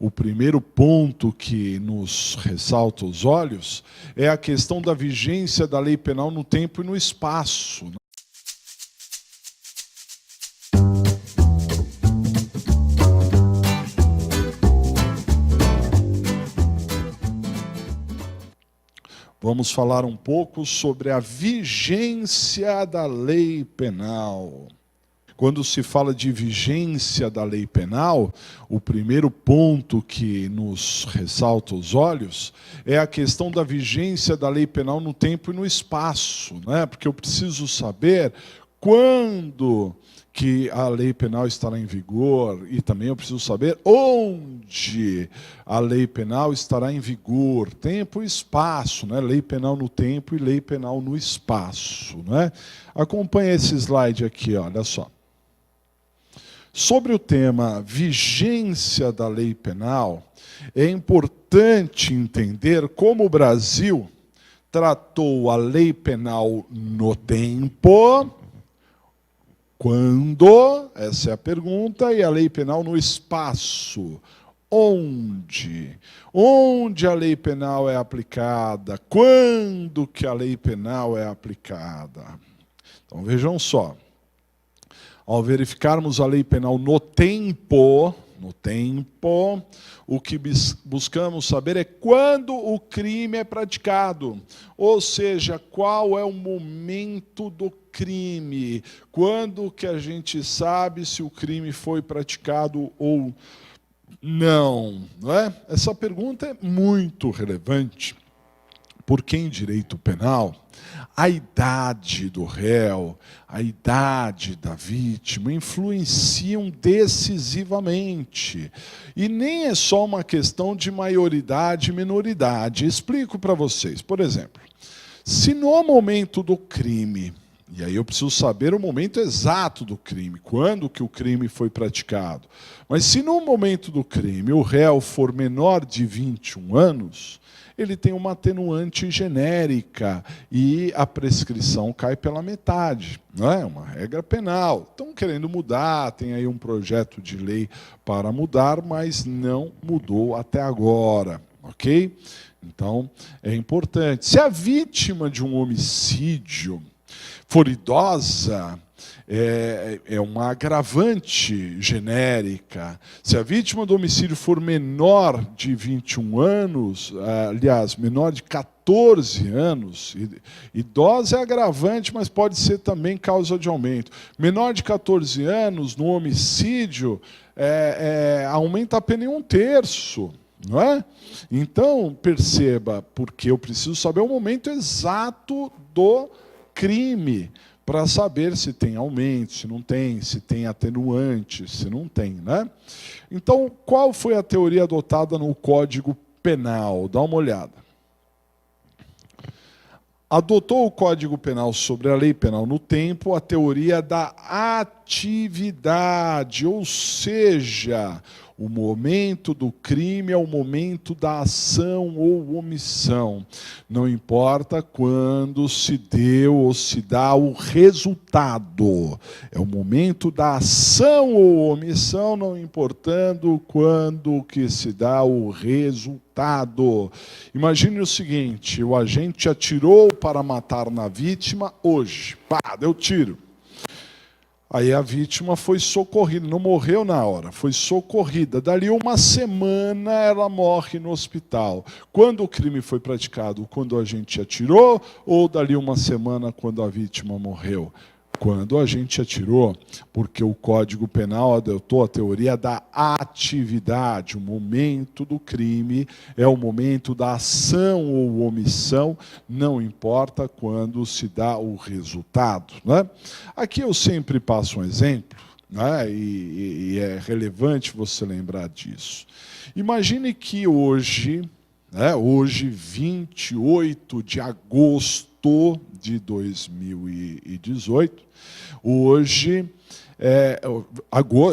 O primeiro ponto que nos ressalta os olhos é a questão da vigência da lei penal no tempo e no espaço. Vamos falar um pouco sobre a vigência da lei penal. Quando se fala de vigência da lei penal, o primeiro ponto que nos ressalta os olhos é a questão da vigência da lei penal no tempo e no espaço, né? Porque eu preciso saber quando que a lei penal estará em vigor e também eu preciso saber onde a lei penal estará em vigor, tempo e espaço, né? Lei penal no tempo e lei penal no espaço, né? Acompanhe esse slide aqui, olha só. Sobre o tema vigência da lei penal, é importante entender como o Brasil tratou a lei penal no tempo, quando, essa é a pergunta, e a lei penal no espaço, onde? Onde a lei penal é aplicada? Quando que a lei penal é aplicada? Então vejam só. Ao verificarmos a lei penal no tempo, o que buscamos saber é quando o crime é praticado. Ou seja, qual é o momento do crime. Quando que a gente sabe se o crime foi praticado ou não, não é? Essa pergunta é muito relevante, porque em direito penal, a idade do réu, a idade da vítima influenciam decisivamente. E nem é só uma questão de maioridade e minoridade. Explico para vocês. Por exemplo, se no momento do crime, e aí eu preciso saber o momento exato do crime, quando que o crime foi praticado. Mas se no momento do crime o réu for menor de 21 anos, ele tem uma atenuante genérica e a prescrição cai pela metade. Não é uma regra penal. Estão querendo mudar, tem aí um projeto de lei para mudar, mas não mudou até agora, ok? Então, é importante. Se a vítima de um homicídio for idosa, é uma agravante genérica. Se a vítima do homicídio for menor de 21 anos, aliás, menor de 14 anos, idosa é agravante, mas pode ser também causa de aumento. Menor de 14 anos, no homicídio, aumenta a pena em 1/3. Não é? Então, perceba, porque eu preciso saber o momento exato do crime, para saber se tem aumento, se não tem, se tem atenuante, se não tem, né? Então, qual foi a teoria adotada no Código Penal? Dá uma olhada. Adotou o Código Penal sobre a lei penal no tempo a teoria da atividade, ou seja, o momento do crime é o momento da ação ou omissão. Não importa quando se deu ou se dá o resultado. É o momento da ação ou omissão, não importando quando que se dá o resultado. Imagine o seguinte, o agente atirou para matar na vítima hoje. Pá, deu tiro. Aí a vítima foi socorrida, não morreu na hora, foi socorrida. Dali uma semana ela morre no hospital. Quando o crime foi praticado? Quando o agente atirou ou dali uma semana quando a vítima morreu? Quando a gente atirou, porque o Código Penal adotou a teoria da atividade. O momento do crime é o momento da ação ou omissão, não importa quando se dá o resultado, né? Aqui eu sempre passo um exemplo, né? E é relevante você lembrar disso. Imagine que hoje, né, hoje 28 de agosto de 2018, hoje, eu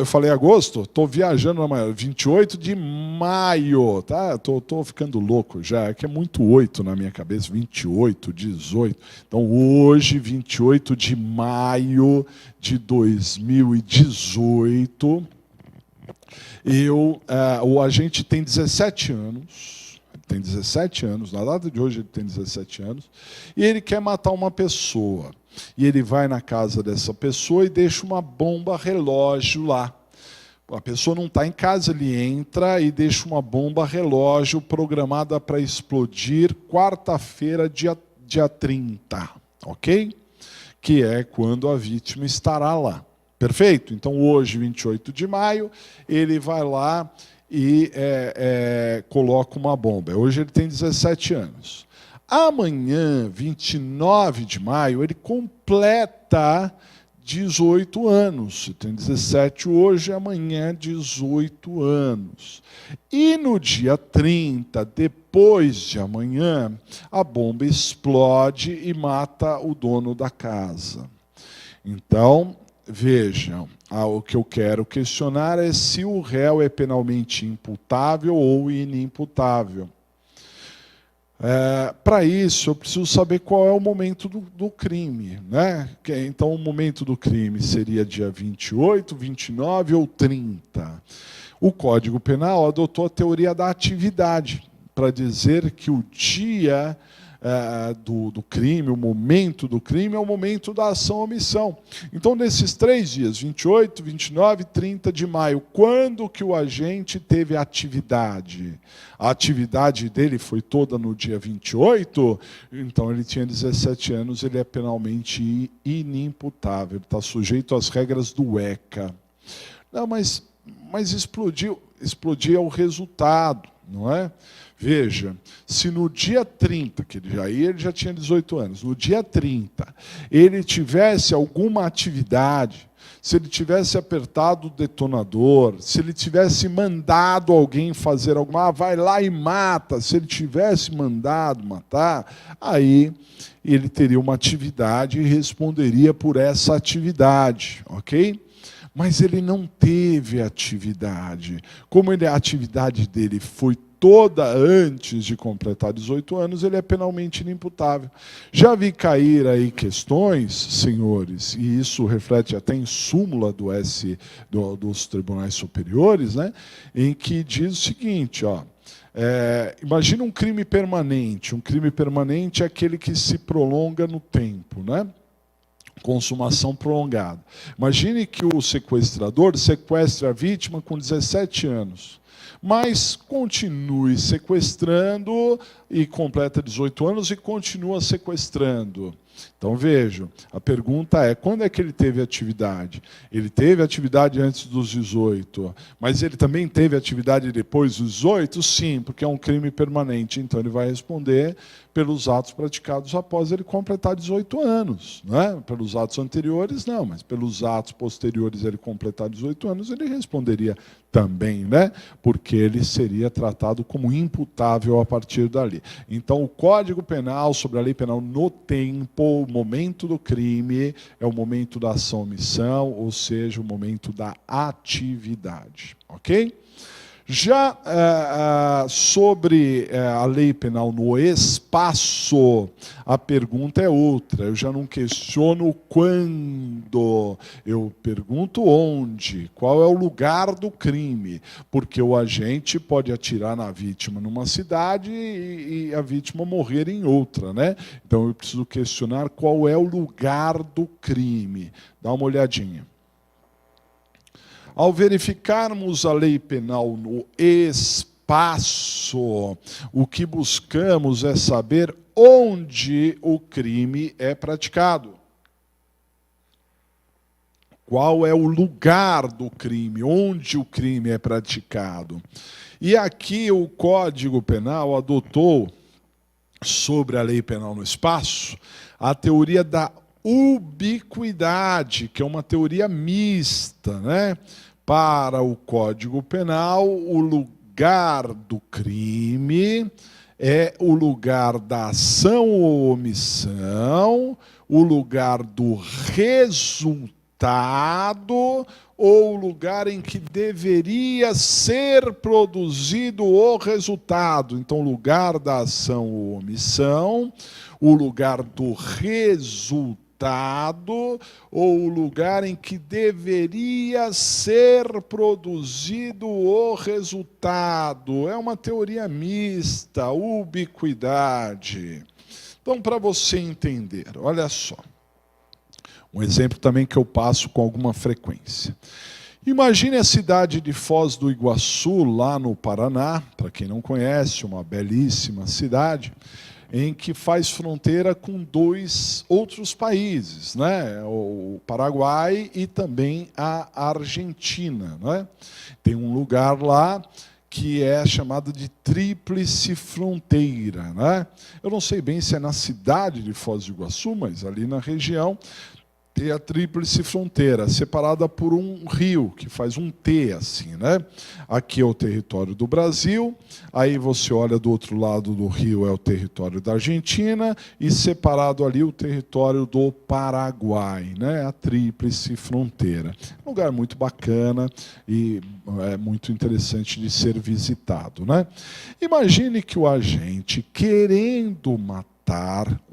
falei agosto, estou viajando na manhã, 28 de maio, tá? Estou ficando louco já, é que é muito 8 na minha cabeça, 28, 18. Então, hoje, 28 de maio de 2018, O agente tem 17 anos, na data de hoje ele tem 17 anos, e ele quer matar uma pessoa. E ele vai na casa dessa pessoa e deixa uma bomba relógio lá. A pessoa não está em casa, ele entra e deixa uma bomba relógio programada para explodir quarta-feira, dia 30, ok? Que é quando a vítima estará lá. Perfeito? Então, hoje, 28 de maio, ele vai lá e coloca uma bomba. Hoje ele tem 17 anos. Amanhã, 29 de maio, ele completa 18 anos. Você tem 17 hoje, amanhã 18 anos. E no dia 30, depois de amanhã, a bomba explode e mata o dono da casa. Então, vejam, o que eu quero questionar é se o réu é penalmente imputável ou inimputável. Para isso, eu preciso saber qual é o momento do crime, né? Então, o momento do crime seria dia 28, 29 ou 30. O Código Penal adotou a teoria da atividade, para dizer que o dia do crime, o momento do crime, é o momento da ação ou omissão. Então, nesses 3 dias, 28, 29 e 30 de maio, quando que o agente teve atividade? A atividade dele foi toda no dia 28, então ele tinha 17 anos, ele é penalmente inimputável, ele está sujeito às regras do ECA. Não, mas explodir é o resultado, não é? Veja, se no dia 30, que ele já tinha 18 anos, no dia 30, ele tivesse alguma atividade, se ele tivesse apertado o detonador, se ele tivesse mandado alguém fazer alguma, vai lá e mata, se ele tivesse mandado matar, aí ele teria uma atividade e responderia por essa atividade, ok? Mas ele não teve atividade. Como a atividade dele foi toda antes de completar 18 anos, ele é penalmente inimputável. Já vi cair aí questões, senhores, e isso reflete até em súmula dos tribunais superiores, né, em que diz o seguinte, imagina um crime permanente. Um crime permanente é aquele que se prolonga no tempo, né? Consumação prolongada. Imagine que o sequestrador sequestre a vítima com 17 anos, mas continue sequestrando e completa 18 anos e continua sequestrando. Então, vejam, a pergunta é, quando é que ele teve atividade? Ele teve atividade antes dos 18, mas ele também teve atividade depois dos 18? Sim, porque é um crime permanente, então ele vai responder pelos atos praticados após ele completar 18 anos. Né? Pelos atos anteriores, não, mas pelos atos posteriores ele completar 18 anos, ele responderia também, né? Porque ele seria tratado como imputável a partir dali. Então, o Código Penal, sobre a lei penal no tempo, o momento do crime é o momento da ação-omissão, ou seja, o momento da atividade. Ok? Já sobre a lei penal no espaço, a pergunta é outra. Eu já não questiono quando, eu pergunto onde, qual é o lugar do crime, porque o agente pode atirar na vítima numa cidade e a vítima morrer em outra, né? Então eu preciso questionar qual é o lugar do crime. Dá uma olhadinha. Ao verificarmos a lei penal no espaço, o que buscamos é saber onde o crime é praticado. Qual é o lugar do crime, onde o crime é praticado. E aqui o Código Penal adotou, sobre a lei penal no espaço, a teoria da ubiquidade, que é uma teoria mista, né? Para o Código Penal, o lugar do crime é o lugar da ação ou omissão, o lugar do resultado ou o lugar em que deveria ser produzido o resultado. Então, lugar da ação ou omissão, o lugar do resultado resultado ou o lugar em que deveria ser produzido o resultado. É uma teoria mista, ubiquidade. Então, para você entender, olha só, um exemplo também que eu passo com alguma frequência. Imagine a cidade de Foz do Iguaçu, lá no Paraná, para quem não conhece, uma belíssima cidade, em que faz fronteira com 2 outros países, né? O Paraguai e também a Argentina, né? Tem um lugar lá que é chamado de Tríplice Fronteira, né? Eu não sei bem se é na cidade de Foz do Iguaçu, mas ali na região tem a Tríplice Fronteira, separada por um rio, que faz um T assim, né? Aqui é o território do Brasil, aí você olha do outro lado do rio, é o território da Argentina, e separado ali o território do Paraguai, né? A Tríplice Fronteira. Um lugar muito bacana e é muito interessante de ser visitado, né? Imagine que o agente, querendo matar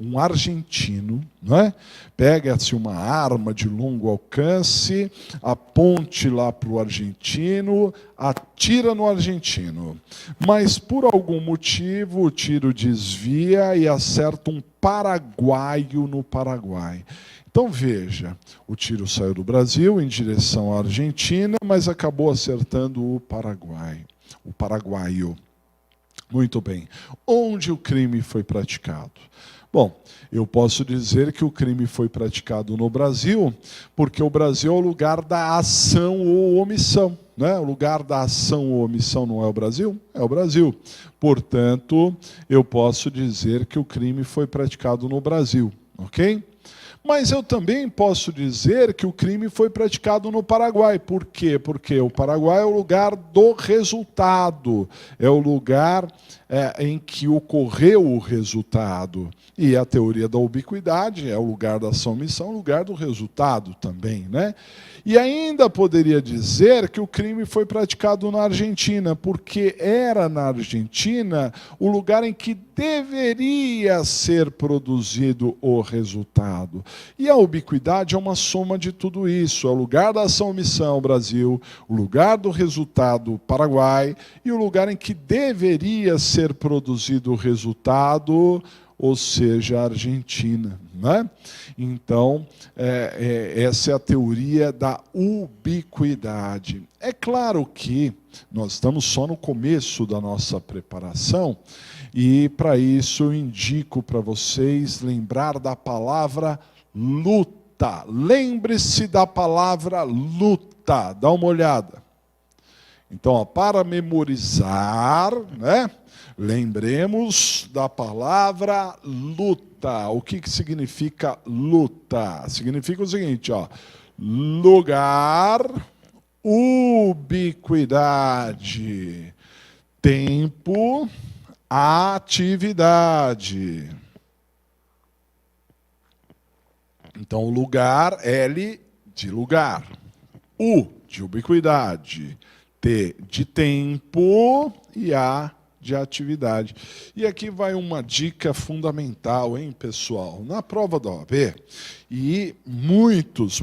um argentino, né? Pega-se uma arma de longo alcance, aponte lá para o argentino, atira no argentino. Mas, por algum motivo, o tiro desvia e acerta um paraguaio no Paraguai. Então, veja, o tiro saiu do Brasil em direção à Argentina, mas acabou acertando o paraguaio. Muito bem. Onde o crime foi praticado? Bom, eu posso dizer que o crime foi praticado no Brasil, porque o Brasil é o lugar da ação ou omissão, né? O lugar da ação ou omissão não é o Brasil? É o Brasil. Portanto, eu posso dizer que o crime foi praticado no Brasil, ok? Mas eu também posso dizer que o crime foi praticado no Paraguai. Por quê? Porque o Paraguai é o lugar do resultado, é o lugar em que ocorreu o resultado. E a teoria da ubiquidade é o lugar da ação-omissão, o lugar do resultado também, né? E ainda poderia dizer que o crime foi praticado na Argentina, porque era na Argentina o lugar em que deveria ser produzido o resultado. E a ubiquidade é uma soma de tudo isso. É o lugar da ação-omissão, Brasil, o lugar do resultado, Paraguai, e o lugar em que deveria ser produzido o resultado, ou seja, a Argentina, né? Então, essa é a teoria da ubiquidade. É claro que nós estamos só no começo da nossa preparação, e para isso eu indico para vocês lembrar da palavra luta. Lembre-se da palavra luta, dá uma olhada. Então, ó, para memorizar, né? Lembremos da palavra luta. O que significa luta? Significa o seguinte, ó, lugar, ubiquidade, tempo, atividade. Então, lugar, L de lugar, U de ubiquidade, T de tempo e A de atividade. E aqui vai uma dica fundamental, hein, pessoal? Na prova da OAB, e muitos,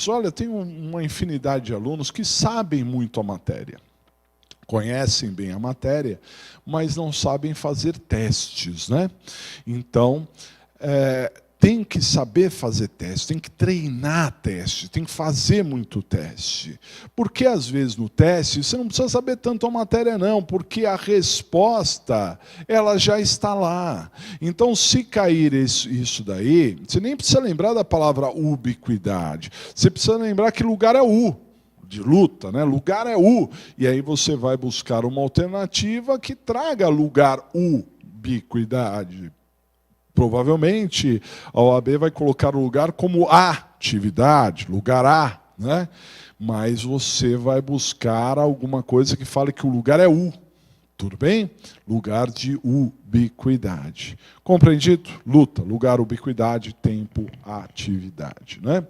olha, tem uma infinidade de alunos que sabem muito a matéria, conhecem bem a matéria, mas não sabem fazer testes, né? Então, tem que saber fazer teste, tem que treinar teste, tem que fazer muito teste. Porque, às vezes, no teste, você não precisa saber tanto a matéria, não, porque a resposta, ela já está lá. Então, se cair isso daí, você nem precisa lembrar da palavra ubiquidade. Você precisa lembrar que lugar é U, de luta, né? Lugar é U. E aí você vai buscar uma alternativa que traga lugar ubiquidade. Provavelmente a OAB vai colocar o lugar como atividade, lugar A, né? Mas você vai buscar alguma coisa que fale que o lugar é U, tudo bem? Lugar de ubiquidade. Compreendido? Luta, lugar, ubiquidade, tempo, atividade, né?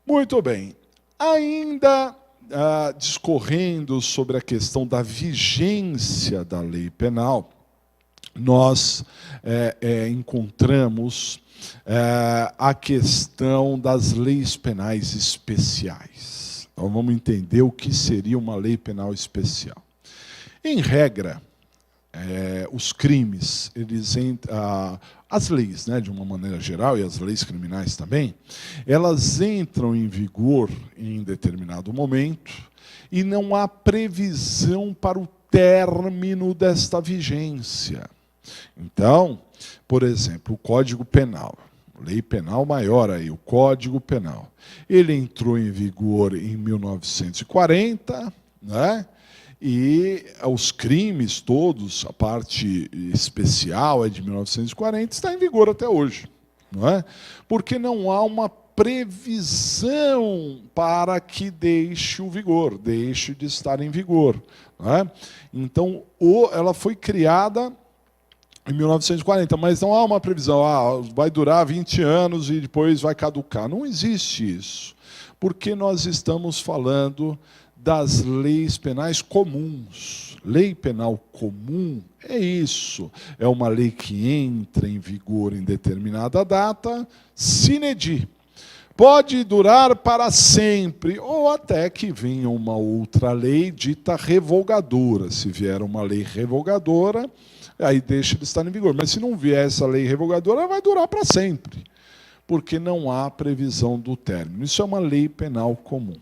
Muito bem. Ainda discorrendo sobre a questão da vigência da lei penal, nós encontramos a questão das leis penais especiais. Então vamos entender o que seria uma lei penal especial. Em regra, os crimes, as leis, né, de uma maneira geral, e as leis criminais também, elas entram em vigor em determinado momento e não há previsão para o término desta vigência. Então, por exemplo, o Código Penal, lei penal maior aí, o Código Penal, ele entrou em vigor em 1940, né? E os crimes todos, a parte especial é de 1940, está em vigor até hoje, não é? Porque não há uma previsão para que deixe de estar em vigor, não é? Então, ela foi criada em 1940, mas não há uma previsão, vai durar 20 anos e depois vai caducar. Não existe isso, porque nós estamos falando das leis penais comuns. Lei penal comum é isso. É uma lei que entra em vigor em determinada data, sine die. Pode durar para sempre, ou até que venha uma outra lei dita revogadora. Se vier uma lei revogadora, aí deixa de estar em vigor. Mas se não vier essa lei revogadora, ela vai durar para sempre, porque não há previsão do término. Isso é uma lei penal comum.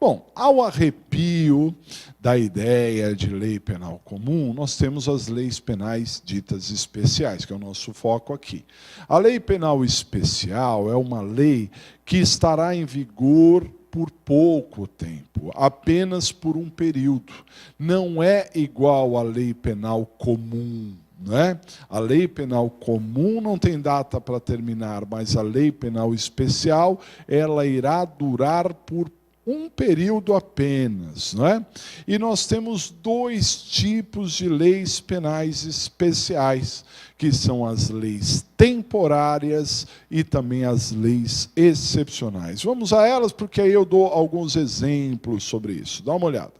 Bom, ao arrepio da ideia de lei penal comum, nós temos as leis penais ditas especiais, que é o nosso foco aqui. A lei penal especial é uma lei que estará em vigor por pouco tempo, apenas por um período. Não é igual à lei penal comum, né? A lei penal comum não tem data para terminar, mas a lei penal especial, ela irá durar por um período apenas, não é? E nós temos dois tipos de leis penais especiais, que são as leis temporárias e também as leis excepcionais. Vamos a elas, porque aí eu dou alguns exemplos sobre isso. Dá uma olhada.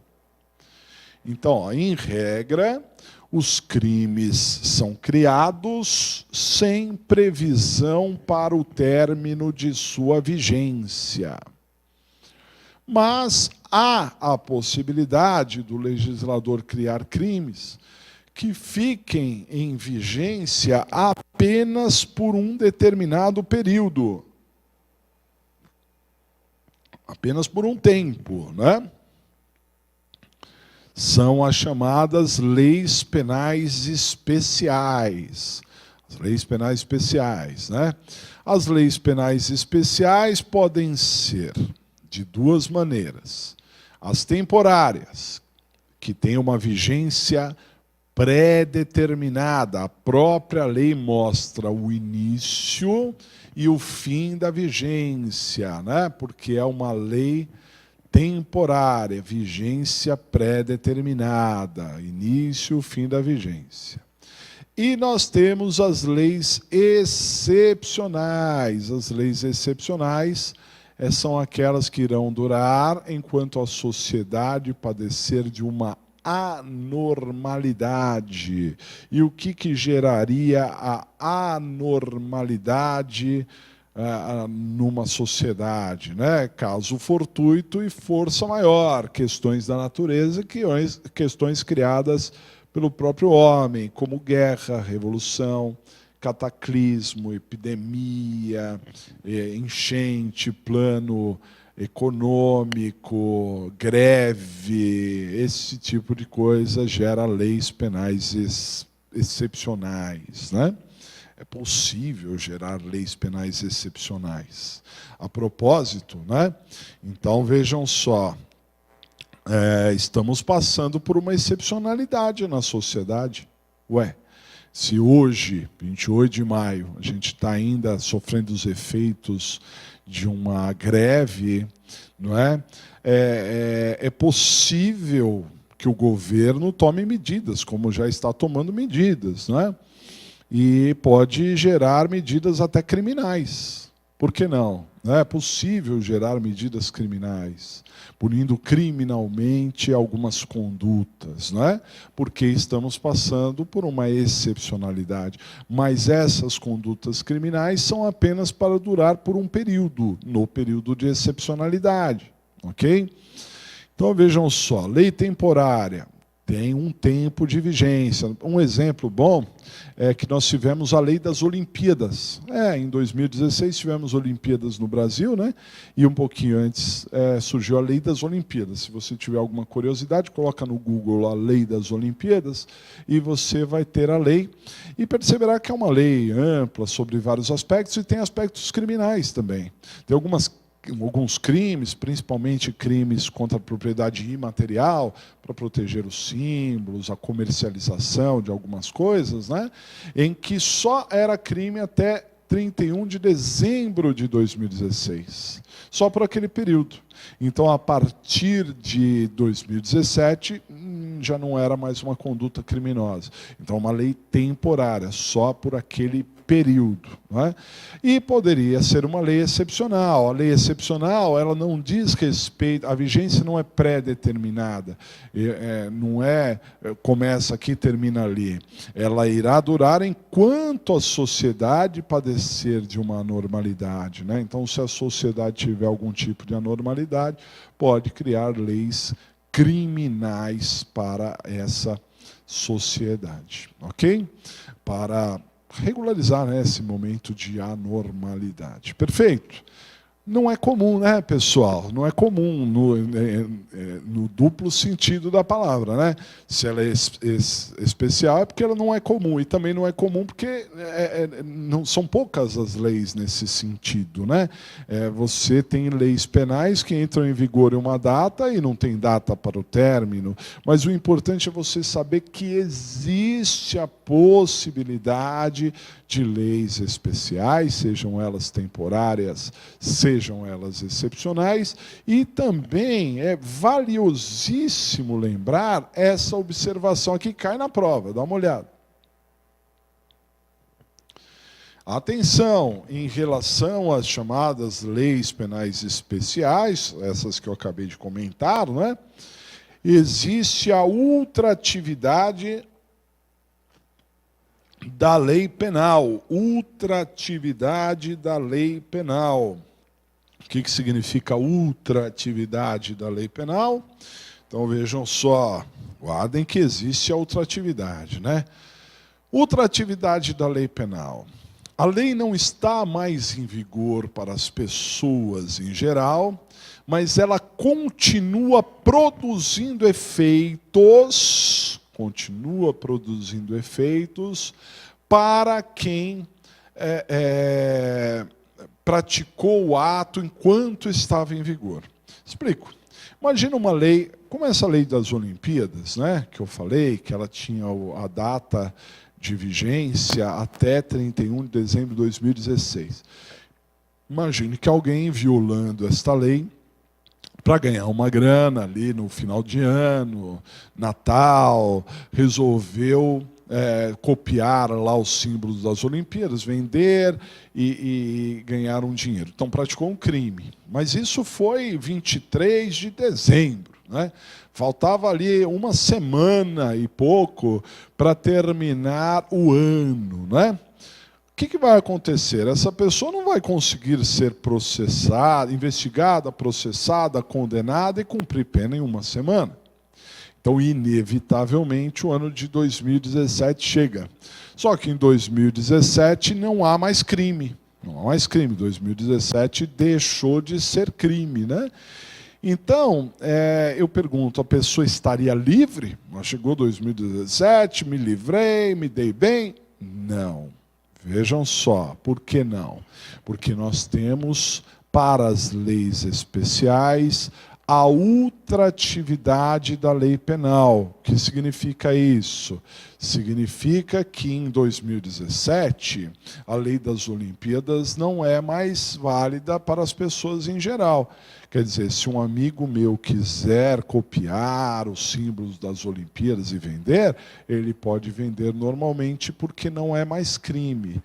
Então, em regra, os crimes são criados sem previsão para o término de sua vigência. Mas há a possibilidade do legislador criar crimes que fiquem em vigência apenas por um determinado período. Apenas por um tempo, né? São as chamadas leis penais especiais. As leis penais especiais, né? As leis penais especiais podem ser de duas maneiras. As temporárias, que têm uma vigência pré-determinada. A própria lei mostra o início e o fim da vigência, né? Porque é uma lei temporária, vigência pré-determinada, início e fim da vigência. E nós temos as leis excepcionais. As leis excepcionais são aquelas que irão durar enquanto a sociedade padecer de uma anormalidade. E o que geraria a anormalidade numa sociedade, né? Caso fortuito e força maior, questões da natureza, questões criadas pelo próprio homem, como guerra, revolução, cataclismo, epidemia, enchente, plano econômico, greve, esse tipo de coisa gera leis penais excepcionais, né? É possível gerar leis penais excepcionais. A propósito, né? Então vejam só, estamos passando por uma excepcionalidade na sociedade. Se hoje, 28 de maio, a gente está ainda sofrendo os efeitos de uma greve, não é? É possível que o governo tome medidas, como já está tomando medidas, não é? E pode gerar medidas até criminais, Por que não? Não é possível gerar medidas criminais, punindo criminalmente algumas condutas, não é? Porque estamos passando por uma excepcionalidade. Mas essas condutas criminais são apenas para durar por um período, no período de excepcionalidade, ok? Então vejam só, lei temporária tem um tempo de vigência. Um exemplo bom é que nós tivemos a lei das Olimpíadas. Em 2016 tivemos Olimpíadas no Brasil, né? E um pouquinho antes surgiu a lei das Olimpíadas. Se você tiver alguma curiosidade, coloca no Google a lei das Olimpíadas e você vai ter a lei e perceberá que é uma lei ampla sobre vários aspectos e tem aspectos criminais também. Tem alguns crimes, principalmente crimes contra a propriedade imaterial, para proteger os símbolos, a comercialização de algumas coisas, né? Em que só era crime até 31 de dezembro de 2016. Só por aquele período. Então, a partir de 2017, já não era mais uma conduta criminosa. Então, uma lei temporária, só por aquele período. Não é? E poderia ser uma lei excepcional. A lei excepcional, ela não diz respeito, a vigência não é pré-determinada, não começa aqui e termina ali. Ela irá durar enquanto a sociedade padecer de uma anormalidade. Né? Então, se a sociedade tiver algum tipo de anormalidade, pode criar leis criminais para essa sociedade. Ok? Para regularizar, né, esse momento de anormalidade. Perfeito? Não é comum, né, pessoal? Não é comum no duplo sentido da palavra, né? Se ela é especial é porque ela não é comum, e também não é comum porque não são poucas as leis nesse sentido, né? Você tem leis penais que entram em vigor em uma data e não tem data para o término, mas o importante é você saber que existe a possibilidade de leis especiais, sejam elas temporárias, sejam elas excepcionais, e também é valiosíssimo lembrar essa observação aqui, cai na prova, dá uma olhada. Atenção, em relação às chamadas leis penais especiais, essas que eu acabei de comentar, né? Existe a ultratividade da lei penal, ultratividade da lei penal. O que significa ultratividade da lei penal? Então vejam só, guardem que existe a ultratividade, né? Ultratividade da lei penal. A lei não está mais em vigor para as pessoas em geral, mas ela continua produzindo efeitos para quem praticou o ato enquanto estava em vigor. Explico. Imagina uma lei, como essa lei das Olimpíadas, né, que eu falei, que ela tinha a data de vigência até 31 de dezembro de 2016. Imagine que alguém, violando esta lei, para ganhar uma grana ali no final de ano, Natal, resolveu copiar lá os símbolos das Olimpíadas, vender e ganhar um dinheiro. Então praticou um crime. Mas isso foi 23 de dezembro. Né? Faltava ali uma semana e pouco para terminar o ano. Né? O que vai acontecer? Essa pessoa não vai conseguir ser processada, investigada, processada, condenada e cumprir pena em uma semana. Então, inevitavelmente, o ano de 2017 chega. Só que em 2017 não há mais crime. Não há mais crime. 2017 deixou de ser crime, né? Então, eu pergunto, a pessoa estaria livre? Chegou 2017, me livrei, me dei bem? Não. Vejam só, por que não? Porque nós temos, para as leis especiais, a ultratividade da lei penal. O que significa isso? Significa que em 2017, a lei das Olimpíadas não é mais válida para as pessoas em geral. Quer dizer, se um amigo meu quiser copiar os símbolos das Olimpíadas e vender, ele pode vender normalmente porque não é mais crime.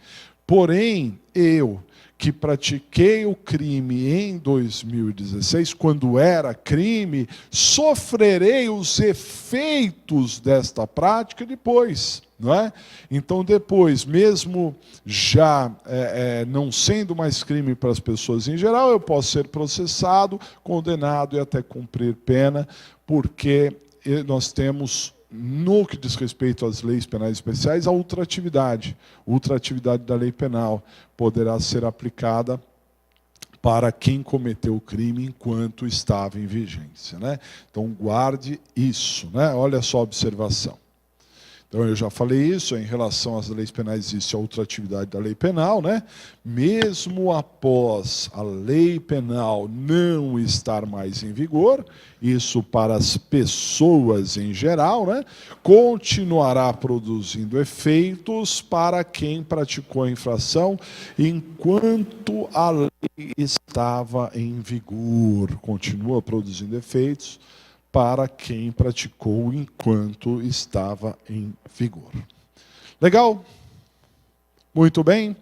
Porém, eu que pratiquei o crime em 2016, quando era crime, sofrerei os efeitos desta prática depois. Não é? Então, depois, mesmo já não sendo mais crime para as pessoas em geral, eu posso ser processado, condenado e até cumprir pena, porque nós temos, no que diz respeito às leis penais especiais, a ultratividade. A ultratividade da lei penal poderá ser aplicada para quem cometeu o crime enquanto estava em vigência. Né? Então, guarde isso. Né? Olha só a observação. Então, eu já falei isso, em relação às leis penais existe a ultratividade da lei penal, né? Mesmo após a lei penal não estar mais em vigor, isso para as pessoas em geral, né? Continuará produzindo efeitos para quem praticou a infração enquanto a lei estava em vigor. Continua produzindo efeitos para quem praticou enquanto estava em vigor. Legal? Muito bem.